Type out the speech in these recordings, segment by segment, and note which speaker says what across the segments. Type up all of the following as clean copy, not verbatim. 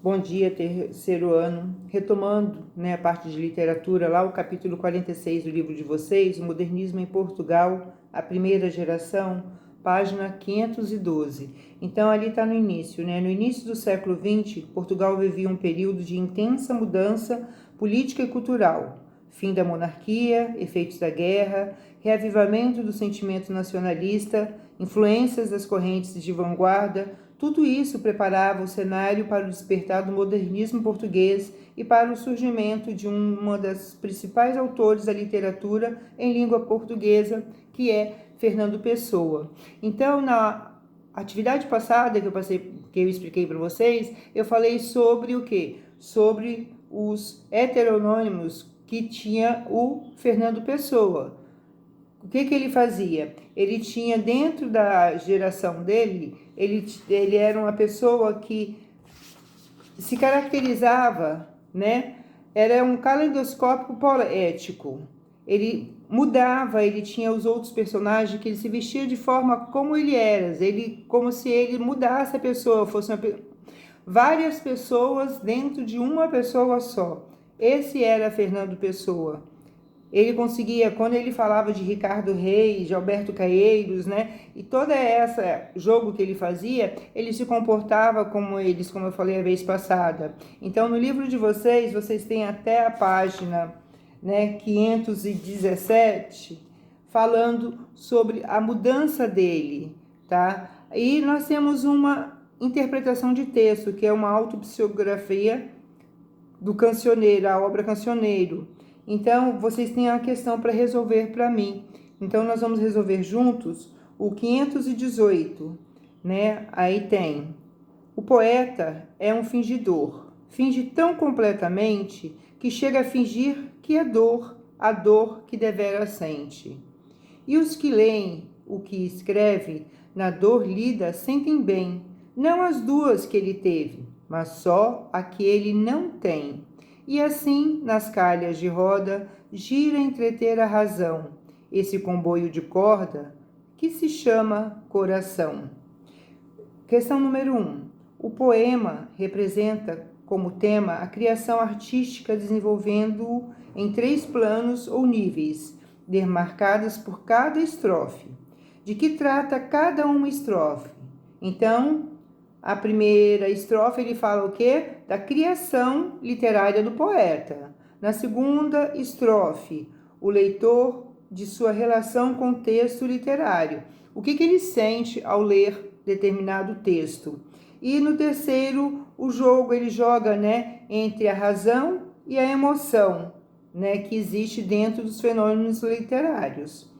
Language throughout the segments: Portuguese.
Speaker 1: Bom dia, terceiro ano. Retomando, a parte de literatura, lá o capítulo 46 do livro de vocês, o Modernismo em Portugal, a primeira geração, página 512. Então, ali está no início, No início do século XX, Portugal vivia um período de intensa mudança política e cultural. Fim da monarquia, efeitos da guerra, reavivamento do sentimento nacionalista, influências das correntes de vanguarda, tudo isso preparava o cenário para o despertar do modernismo português e para o surgimento de uma das principais autores da literatura em língua portuguesa, que é Fernando Pessoa. Então, na atividade passada que eu expliquei para vocês, eu falei sobre o quê? Sobre os heteronônimos que tinha o Fernando Pessoa. O que ele fazia? Ele tinha dentro da geração dele, ele era uma pessoa que se caracterizava, Era um caleidoscópio poético. Ele mudava, ele tinha os outros personagens que ele se vestia de forma como ele era, como se ele mudasse a pessoa, várias pessoas dentro de uma pessoa só. Esse era Fernando Pessoa. Ele conseguia, quando ele falava de Ricardo Reis, de Alberto Caeiros, E todo esse jogo que ele fazia, ele se comportava como eles, como eu falei a vez passada. Então, no livro de vocês têm até a página, 517, falando sobre a mudança dele, tá? E nós temos uma interpretação de texto, que é uma autobiografia do Cancioneiro, a obra Cancioneiro. Então, vocês têm a questão para resolver para mim. Então, nós vamos resolver juntos o 518, Aí tem: o poeta é um fingidor. Finge tão completamente que chega a fingir que é dor, a dor que devera sente. E os que leem o que escreve, na dor lida, sentem bem, não as duas que ele teve, mas só a que ele não tem. E assim, nas calhas de roda, gira entreter a razão, esse comboio de corda que se chama coração. Questão número 1. O poema representa como tema a criação artística, desenvolvendo-o em 3 planos ou níveis, demarcadas por cada estrofe. De que trata cada uma estrofe? Então, a primeira estrofe ele fala o quê? Da criação literária do poeta. Na segunda estrofe, o leitor de sua relação com o texto literário. O que ele sente ao ler determinado texto. E no terceiro, o jogo ele joga, entre a razão e a emoção, que existe dentro dos fenômenos literários.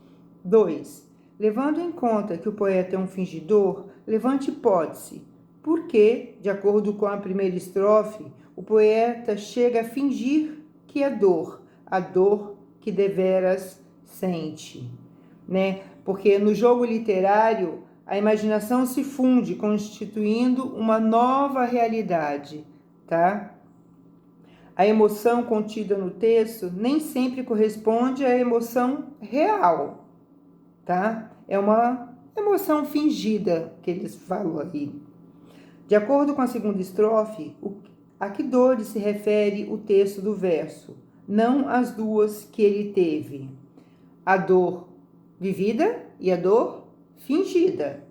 Speaker 1: 2. Levando em conta que o poeta é um fingidor, levante hipótese. Porque, de acordo com a primeira estrofe, o poeta chega a fingir que é dor, a dor que deveras sente, Porque no jogo literário a imaginação se funde, constituindo uma nova realidade, tá? A emoção contida no texto nem sempre corresponde à emoção real, tá? É uma emoção fingida que eles falam aí. De acordo com a segunda estrofe, a que dores se refere o texto do verso, não as duas que ele teve. A dor vivida e a dor fingida.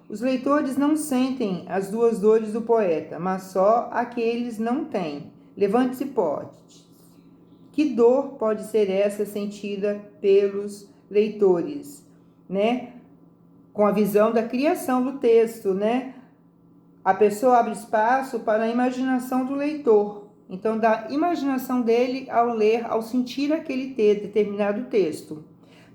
Speaker 1: Os leitores não sentem as duas dores do poeta, mas só a que eles não têm. Levante hipóteses. Que dor pode ser essa sentida pelos leitores, Com a visão da criação do texto, A pessoa abre espaço para a imaginação do leitor. Então, da imaginação dele ao ler, ao sentir aquele determinado texto.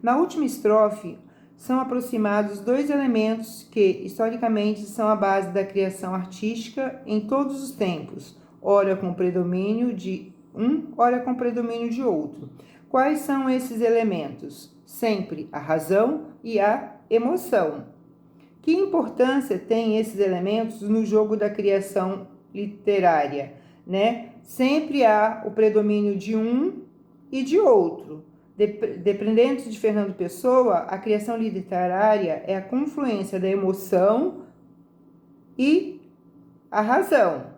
Speaker 1: Na última estrofe, são aproximados 2 elementos que, historicamente, são a base da criação artística em todos os tempos, ora com predomínio de um, ora com predomínio de outro. Quais são esses elementos? Sempre a razão e a emoção. Que importância têm esses elementos no jogo da criação literária, Sempre há o predomínio de um e de outro. Dependendo de Fernando Pessoa, a criação literária é a confluência da emoção e a razão.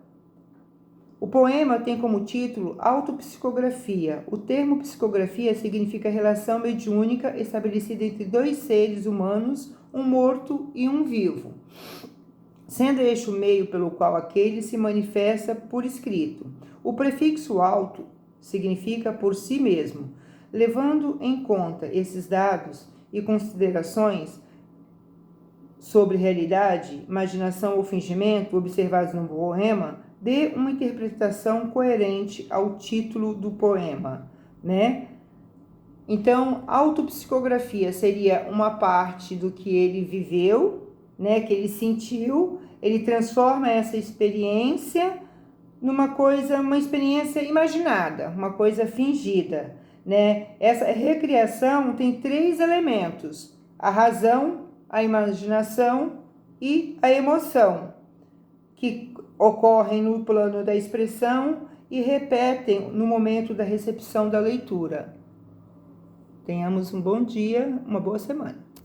Speaker 1: O poema tem como título Autopsicografia. O termo psicografia significa relação mediúnica estabelecida entre dois seres humanos, um morto e um vivo, sendo este o meio pelo qual aquele se manifesta por escrito. O prefixo auto significa por si mesmo. Levando em conta esses dados e considerações sobre realidade, imaginação ou fingimento observados no poema, dê uma interpretação coerente ao título do poema, né? Então, autopsicografia seria uma parte do que ele viveu, né, que ele sentiu, ele transforma essa experiência numa coisa, uma experiência imaginada, uma coisa fingida, né? Essa recriação tem 3 elementos: a razão, a imaginação e a emoção, que ocorrem no plano da expressão e repetem no momento da recepção da leitura. Tenhamos um bom dia, uma boa semana.